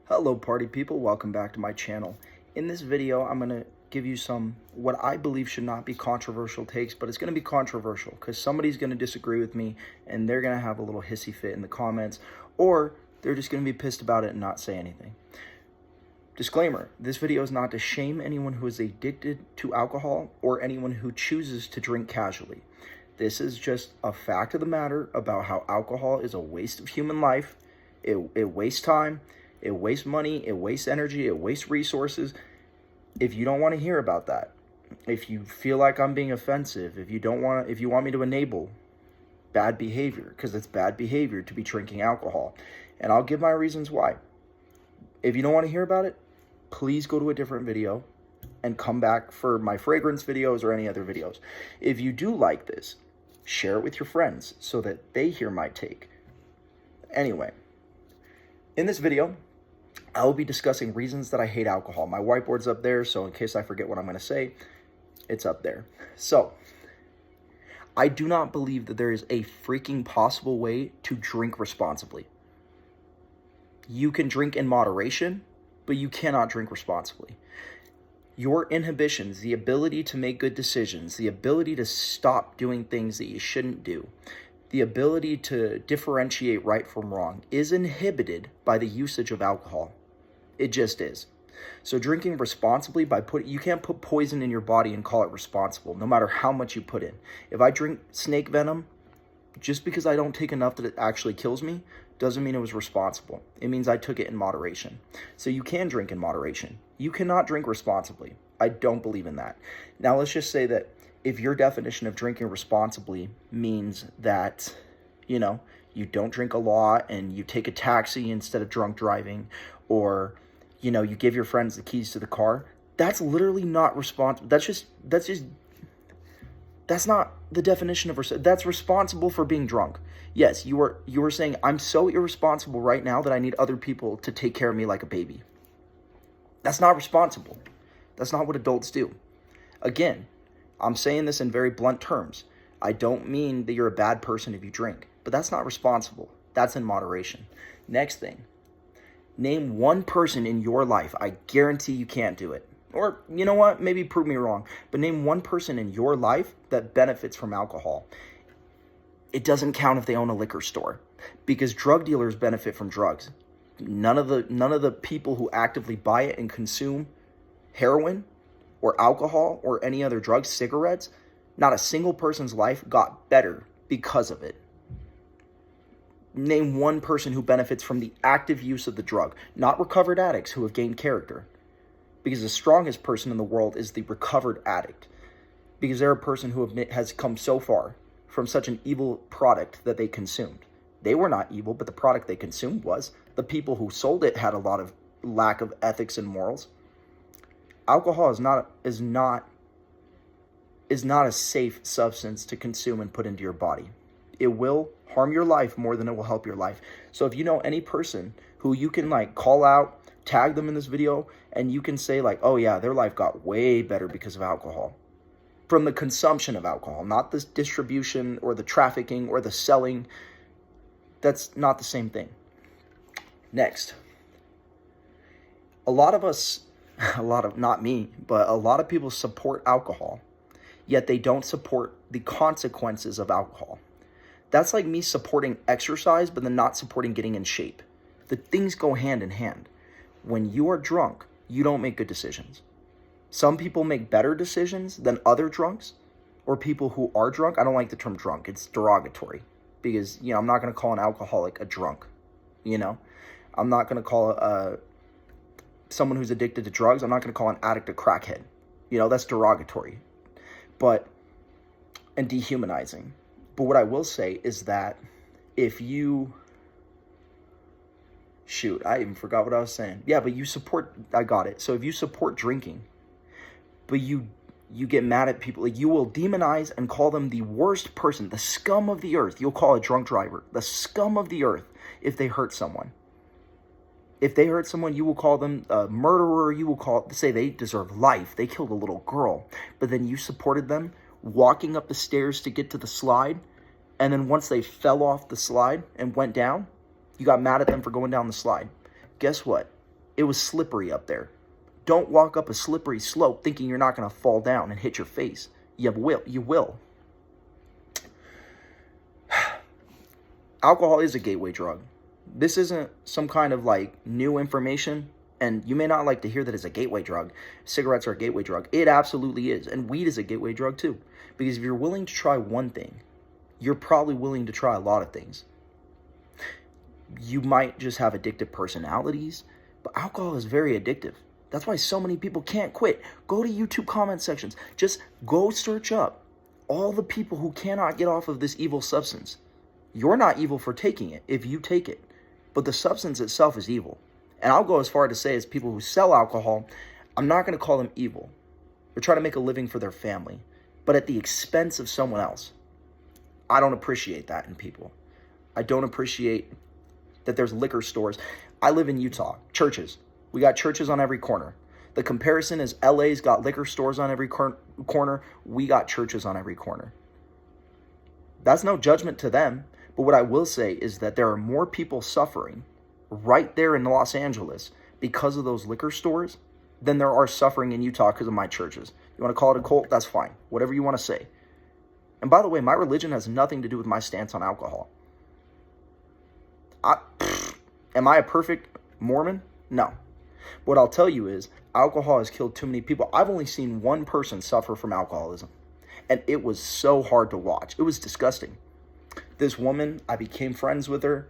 Hello party people, welcome back to my channel. In this video, I'm going to give you some what I believe should not be controversial takes, but it's going to be controversial because somebody's going to disagree with me and they're going to have a little hissy fit in the comments, or they're just going to be pissed about it and not say anything. Disclaimer, this video is not to shame anyone who is addicted to alcohol or anyone who chooses to drink casually. This is just a fact of the matter about how alcohol is a waste of human life. It wastes time. It wastes money, it wastes energy, it wastes resources. If you don't want to hear about that, if you feel like I'm being offensive, if you want me to enable bad behavior, because it's bad behavior to be drinking alcohol, and I'll give my reasons why. If you don't want to hear about it, please go to a different video and come back for my fragrance videos or any other videos. If you do like this, share it with your friends so that they hear my take. Anyway, in this video, I will be discussing reasons that I hate alcohol. My whiteboard's up there, so in case I forget what I'm going to say, it's up there. So, I do not believe that there is a freaking possible way to drink responsibly. You can drink in moderation, but you cannot drink responsibly. Your inhibitions, the ability to make good decisions, the ability to stop doing things that you shouldn't do, the ability to differentiate right from wrong is inhibited by the usage of alcohol. It just is. So drinking responsibly you can't put poison in your body and call it responsible, no matter how much you put in. If I drink snake venom, just because I don't take enough that it actually kills me, doesn't mean it was responsible. It means I took it in moderation. So you can drink in moderation. You cannot drink responsibly. I don't believe in that. Now let's just say that if your definition of drinking responsibly means that, you don't drink a lot and you take a taxi instead of drunk driving, or, you give your friends the keys to the car, that's literally not responsible. That's not the definition of that's responsible for being drunk. Yes, you are saying, I'm so irresponsible right now that I need other people to take care of me like a baby. That's not responsible. That's not what adults do. Again, I'm saying this in very blunt terms. I don't mean that you're a bad person if you drink, but that's not responsible. That's in moderation. Next thing, name one person in your life. I guarantee you can't do it. Or, you know what? Maybe prove me wrong. But name one person in your life that benefits from alcohol. It doesn't count if they own a liquor store, because drug dealers benefit from drugs. None of the people who actively buy it and consume heroin or alcohol or any other drugs, cigarettes, not a single person's life got better because of it. Name one person who benefits from the active use of the drug, not recovered addicts who have gained character. Because the strongest person in the world is the recovered addict. Because they're a person who has come so far from such an evil product that they consumed. They were not evil, but the product they consumed was. The people who sold it had a lot of lack of ethics and morals. Alcohol is not a safe substance to consume and put into your body. It will harm your life more than it will help your life. So if you know any person who you can call out, tag them in this video, and you can say oh yeah, their life got way better because of alcohol. From the consumption of alcohol, not the distribution or the trafficking or the selling. That's not the same thing. Next. Not me, but a lot of people support alcohol, yet they don't support the consequences of alcohol. That's like me supporting exercise, but then not supporting getting in shape. The things go hand in hand. When you are drunk, you don't make good decisions. Some people make better decisions than other drunks, or people who are drunk. I don't like the term drunk. It's derogatory because, I'm not going to call an alcoholic a drunk. I'm not going to call someone who's addicted to drugs. I'm not going to call an addict a crackhead. That's derogatory, and dehumanizing. But what I will say is that if you... Shoot, I even forgot what I was saying. Yeah, but I got it. So if you support drinking, but you get mad at people, you will demonize and call them the worst person, the scum of the earth. You'll call a drunk driver the scum of the earth if they hurt someone. If they hurt someone, you will call them a murderer. You will say they deserve life. They killed a little girl. But then you supported them walking up the stairs to get to the slide. And then once they fell off the slide and went down, you got mad at them for going down the slide. Guess what? It was slippery up there. Don't walk up a slippery slope thinking you're not going to fall down and hit your face. You will. You will. Alcohol is a gateway drug. This isn't some kind of like new information, and you may not like to hear that it's a gateway drug. Cigarettes are a gateway drug. It absolutely is. And weed is a gateway drug too. Because if you're willing to try one thing, you're probably willing to try a lot of things. You might just have addictive personalities, but alcohol is very addictive. That's why so many people can't quit. Go to YouTube comment sections. Just go search up all the people who cannot get off of this evil substance. You're not evil for taking it if you take it, but the substance itself is evil. And I'll go as far to say as people who sell alcohol, I'm not going to call them evil. They're trying to make a living for their family, but at the expense of someone else. I don't appreciate that in people. I don't appreciate that there's liquor stores. I live in Utah. Churches. We got churches on every corner. The comparison is LA's got liquor stores on every corner. We got churches on every corner. That's no judgment to them. But what I will say is that there are more people suffering right there in Los Angeles because of those liquor stores than there are suffering in Utah because of my churches. You want to call it a cult? That's fine. Whatever you want to say. And by the way, my religion has nothing to do with my stance on alcohol. Am I a perfect Mormon? No. What I'll tell you is alcohol has killed too many people. I've only seen one person suffer from alcoholism, and it was so hard to watch. It was disgusting. This woman, I became friends with her.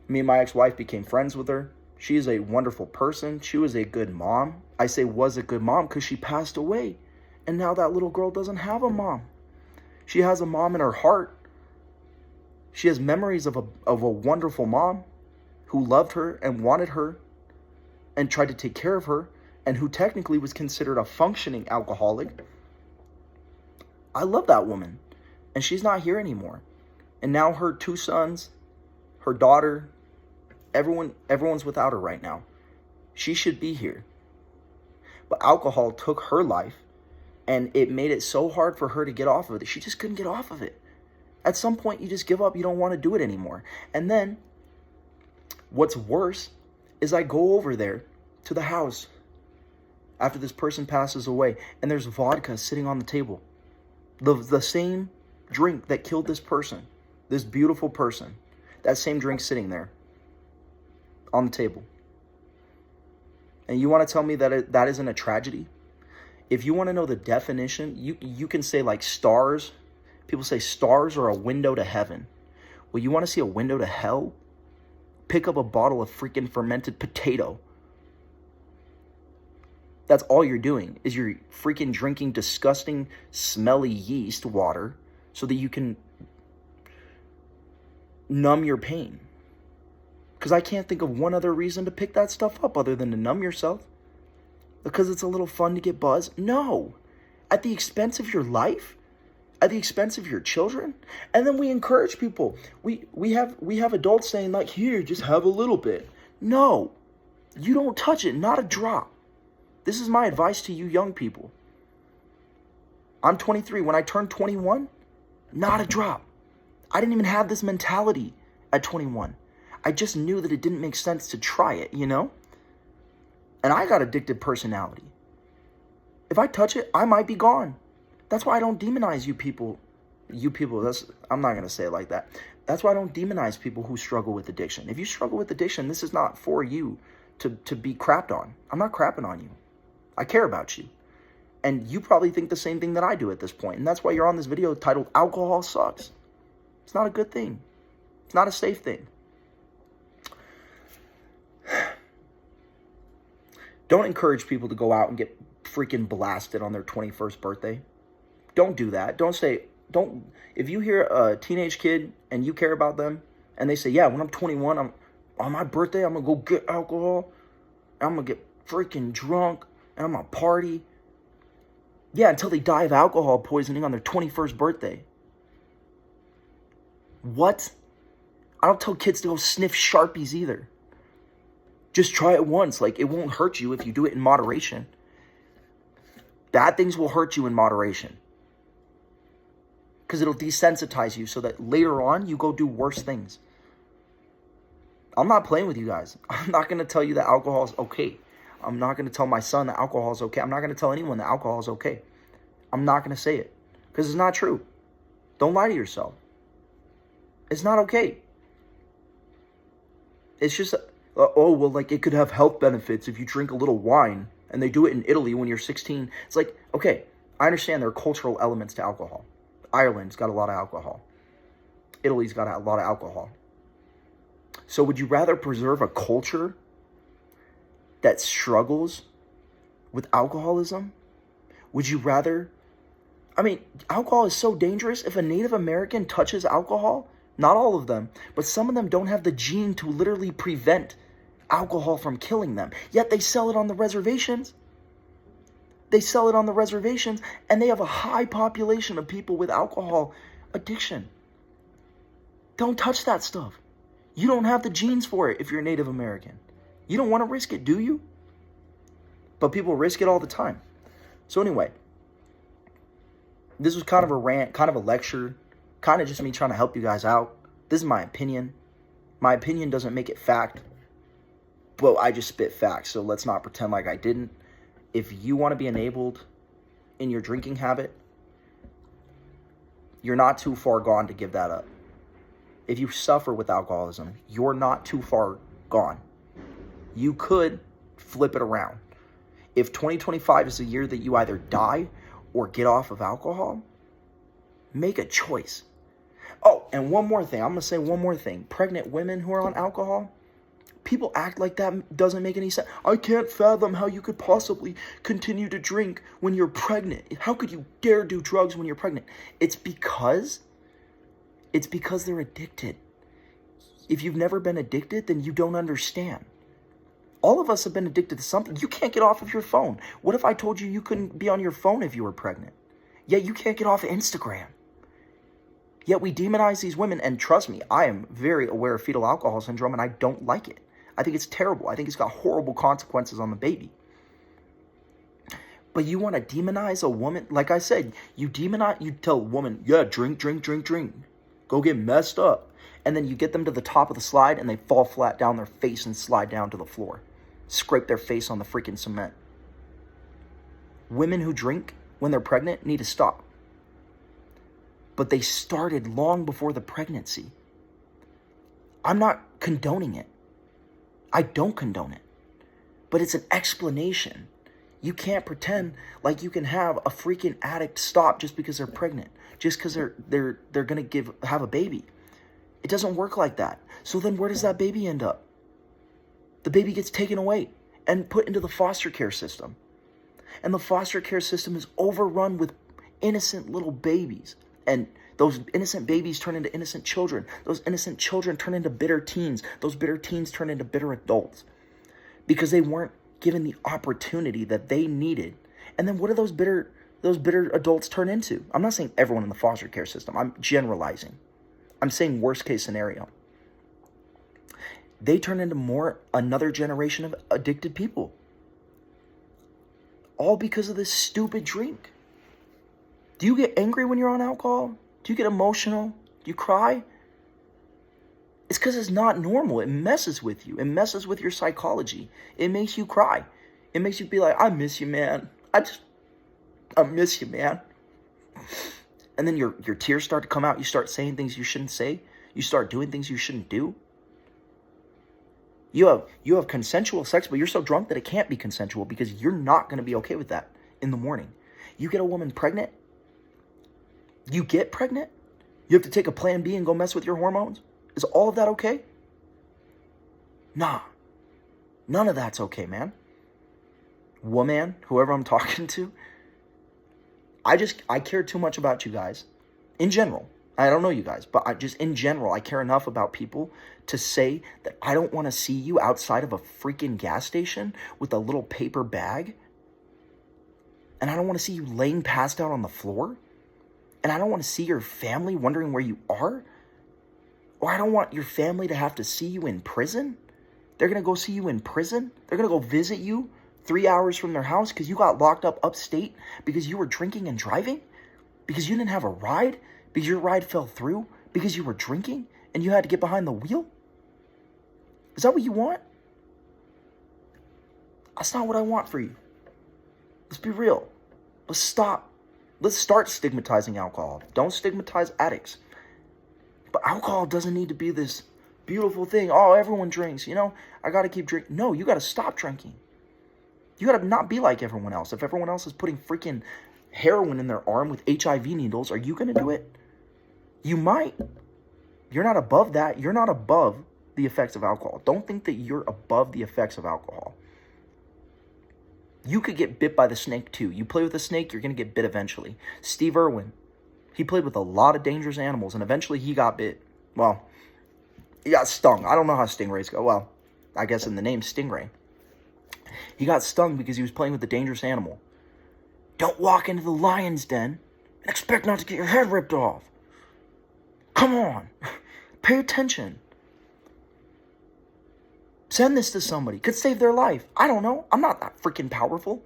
Me and my ex-wife became friends with her. She is a wonderful person. She was a good mom. I say was a good mom because she passed away. And now that little girl doesn't have a mom. She has a mom in her heart. She has memories of a wonderful mom who loved her and wanted her and tried to take care of her, and who technically was considered a functioning alcoholic. I love that woman, and she's not here anymore. And now her two sons, her daughter, everyone's without her right now. She should be here. But alcohol took her life, and it made it so hard for her to get off of it. She just couldn't get off of it. At some point, you just give up. You don't want to do it anymore. And then, what's worse is I go over there to the house after this person passes away, and there's vodka sitting on the table. The same drink that killed this person, this beautiful person, that same drink sitting there on the table. And you want to tell me that that isn't a tragedy? If you want to know the definition, you can say like stars. People say stars are a window to heaven. Well, you want to see a window to hell? Pick up a bottle of freaking fermented potato. That's all you're doing, is you're freaking drinking disgusting, smelly yeast water so that you can numb your pain. Because I can't think of one other reason to pick that stuff up other than to numb yourself. Because it's a little fun to get buzzed. No. At the expense of your life? At the expense of your children? And then we encourage people. We have adults saying like, here, just have a little bit. No. You don't touch it. Not a drop. This is my advice to you young people. I'm 23. When I turned 21, not a drop. I didn't even have this mentality at 21. I just knew that it didn't make sense to try it, you know? And I got addicted personality. If I touch it, I might be gone. That's why I don't demonize you people. I'm not going to say it like that. That's why I don't demonize people who struggle with addiction. If you struggle with addiction, this is not for you to be crapped on. I'm not crapping on you. I care about you. And you probably think the same thing that I do at this point. And that's why you're on this video titled Alcohol Sucks. It's not a good thing. It's not a safe thing. Don't encourage people to go out and get freaking blasted on their 21st birthday. Don't do that. If you hear a teenage kid and you care about them and they say, yeah, when I'm 21, on my birthday, I'm going to go get alcohol. I'm going to get freaking drunk and I'm going to party. Yeah, until they die of alcohol poisoning on their 21st birthday. What? I don't tell kids to go sniff Sharpies either. Just try it once. Like, it won't hurt you if you do it in moderation. Bad things will hurt you in moderation. Because it'll desensitize you so that later on you go do worse things. I'm not playing with you guys. I'm not going to tell you that alcohol is okay. I'm not going to tell my son that alcohol is okay. I'm not going to tell anyone that alcohol is okay. I'm not going to say it because it's not true. Don't lie to yourself. It's not okay. It's just, oh, well, like it could have health benefits if you drink a little wine, and they do it in Italy when you're 16. It's like, okay, I understand there are cultural elements to alcohol. Ireland's got a lot of alcohol. Italy's got a lot of alcohol. So would you rather preserve a culture that struggles with alcoholism? Would you rather, I mean, alcohol is so dangerous. If a Native American touches alcohol, not all of them, but some of them don't have the gene to literally prevent alcohol from killing them. Yet they sell it on the reservations. They sell it on the reservations, and they have a high population of people with alcohol addiction. Don't touch that stuff. You don't have the genes for it if you're Native American. You don't want to risk it, do you? But people risk it all the time. So anyway, this was kind of a rant, kind of a lecture, kind of just me trying to help you guys out. This is my opinion. My opinion doesn't make it fact, but I just spit facts, so let's not pretend like I didn't. If you want to be enabled in your drinking habit, you're not too far gone to give that up. If you suffer with alcoholism, you're not too far gone. You could flip it around. If 2025 is the year that you either die or get off of alcohol, make a choice. Oh, and one more thing. I'm going to say one more thing. Pregnant women who are on alcohol, people act like that doesn't make any sense. I can't fathom how you could possibly continue to drink when you're pregnant. How could you dare do drugs when you're pregnant? It's because they're addicted. If you've never been addicted, then you don't understand. All of us have been addicted to something. You can't get off of your phone. What if I told you couldn't be on your phone if you were pregnant? Yet you can't get off of Instagram. Yet we demonize these women, and trust me, I am very aware of fetal alcohol syndrome, and I don't like it. I think it's terrible. I think it's got horrible consequences on the baby. But you want to demonize a woman? Like I said, you tell a woman, yeah, drink. Go get messed up. And then you get them to the top of the slide and they fall flat down their face and slide down to the floor. Scrape their face on the freaking cement. Women who drink when they're pregnant need to stop. But they started long before the pregnancy. I'm not condoning it. I don't condone it. But it's an explanation. You can't pretend like you can have a freaking addict stop just because they're pregnant, just because they're gonna have a baby. It doesn't work like that. So then where does that baby end up? The baby gets taken away and put into the foster care system. And the foster care system is overrun with innocent little babies. And those innocent babies turn into innocent children. Those innocent children turn into bitter teens. Those bitter teens turn into bitter adults. Because they weren't given the opportunity that they needed. And then what do those bitter adults turn into? I'm not saying everyone in the foster care system. I'm generalizing. I'm saying worst case scenario. They turn into another generation of addicted people. All because of this stupid drink. Do you get angry when you're on alcohol? Do you get emotional? Do you cry? It's because it's not normal. It messes with you. It messes with your psychology. It makes you cry. It makes you be like, I miss you, man. I miss you, man. And then your tears start to come out. You start saying things you shouldn't say. You start doing things you shouldn't do. You have consensual sex, but you're so drunk that it can't be consensual because you're not going to be okay with that in the morning. You get a woman pregnant. You get pregnant. You have to take a plan B and go mess with your hormones. Is all of that okay? Nah. None of that's okay, man. Woman, whoever I'm talking to, I care too much about you guys. In general. I don't know you guys, but in general, I care enough about people to say that I don't want to see you outside of a freaking gas station with a little paper bag. And I don't want to see you laying passed out on the floor. And I don't want to see your family wondering where you are. Or I don't want your family to have to see you in prison. They're going to go see you in prison. They're going to go visit you 3 hours from their house because you got locked up upstate because you were drinking and driving, because you didn't have a ride, because your ride fell through, because you were drinking and you had to get behind the wheel. Is that what you want? That's not what I want for you. Let's be real. Let's stop. Let's start stigmatizing alcohol. Don't stigmatize addicts. But alcohol doesn't need to be this beautiful thing. Oh, everyone drinks, you know, I got to keep drinking. No, you got to stop drinking. You got to not be like everyone else. If everyone else is putting freaking heroin in their arm with HIV needles, are you going to do it? You might. You're not above that. You're not above the effects of alcohol. Don't think that you're above the effects of alcohol. You could get bit by the snake too. You play with a snake, you're going to get bit eventually. Steve Irwin, he played with a lot of dangerous animals, and eventually he got bit. Well, he got stung. I don't know how stingrays go. Well, I guess in the name stingray. He got stung because he was playing with a dangerous animal. Don't walk into the lion's den and expect not to get your head ripped off. Come on. Pay attention. Send this to somebody. Could save their life. I don't know. I'm not that freaking powerful.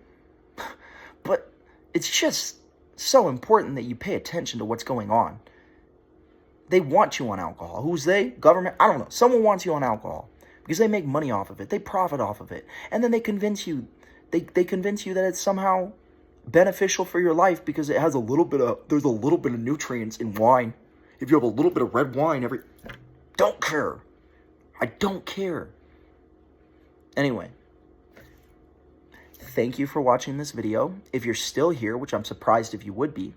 But it's just so important that you pay attention to what's going on. They want you on alcohol. Who's they? Government? I don't know. Someone wants you on alcohol because they make money off of it. They profit off of it. And then they convince you. They convince you that it's somehow beneficial for your life because it has there's a little bit of nutrients in wine. If you have a little bit of red wine don't care. I don't care. Anyway, thank you for watching this video. If you're still here, which I'm surprised if you would be,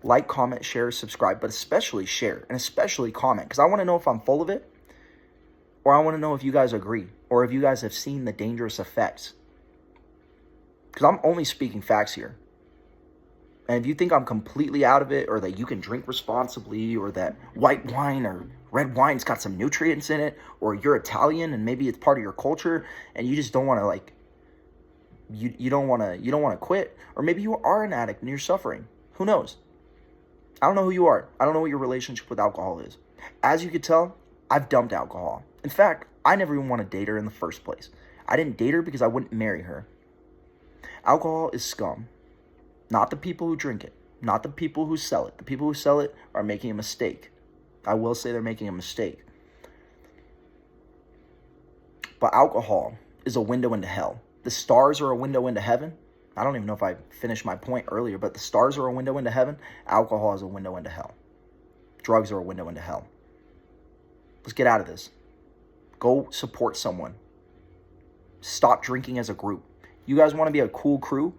like, comment, share, subscribe, but especially share and especially comment, because I want to know if I'm full of it, or I want to know if you guys agree, or if you guys have seen the dangerous effects. Because I'm only speaking facts here. And if you think I'm completely out of it, or that you can drink responsibly, or that white wine or red wine's got some nutrients in it, or you're Italian and maybe it's part of your culture and you just don't want to, like, you don't want to quit, or maybe you are an addict and you're suffering. Who knows? I don't know who you are. I don't know what your relationship with alcohol is. As you could tell, I've dumped alcohol. In fact, I never even want to date her in the first place. I didn't date her because I wouldn't marry her. Alcohol is scum. Not the people who drink it. Not the people who sell it. The people who sell it are making a mistake. I will say they're making a mistake. But alcohol is a window into hell. The stars are a window into heaven. I don't even know if I finished my point earlier, but the stars are a window into heaven. Alcohol is a window into hell. Drugs are a window into hell. Let's get out of this. Go support someone. Stop drinking as a group. You guys want to be a cool crew?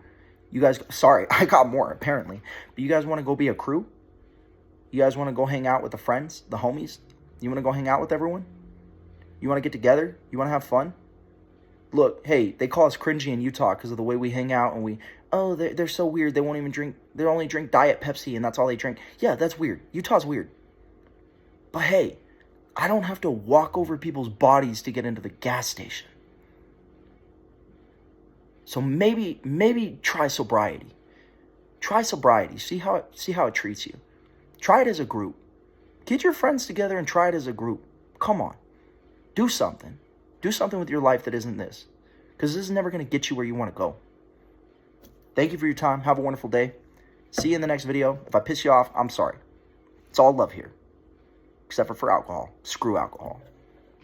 You guys, sorry, I got more apparently. But you guys want to go be a crew? You guys want to go hang out with the friends, the homies? You want to go hang out with everyone? You want to get together? You want to have fun? Look, hey, they call us cringy in Utah because of the way we hang out and they're so weird. They won't even drink, they only drink Diet Pepsi and that's all they drink. Yeah, that's weird. Utah's weird. But hey, I don't have to walk over people's bodies to get into the gas station. So maybe try sobriety. Try sobriety. See how it treats you. Try it as a group. Get your friends together and try it as a group. Come on. Do something. Do something with your life that isn't this. Because this is never going to get you where you want to go. Thank you for your time. Have a wonderful day. See you in the next video. If I piss you off, I'm sorry. It's all love here. Except for alcohol. Screw alcohol.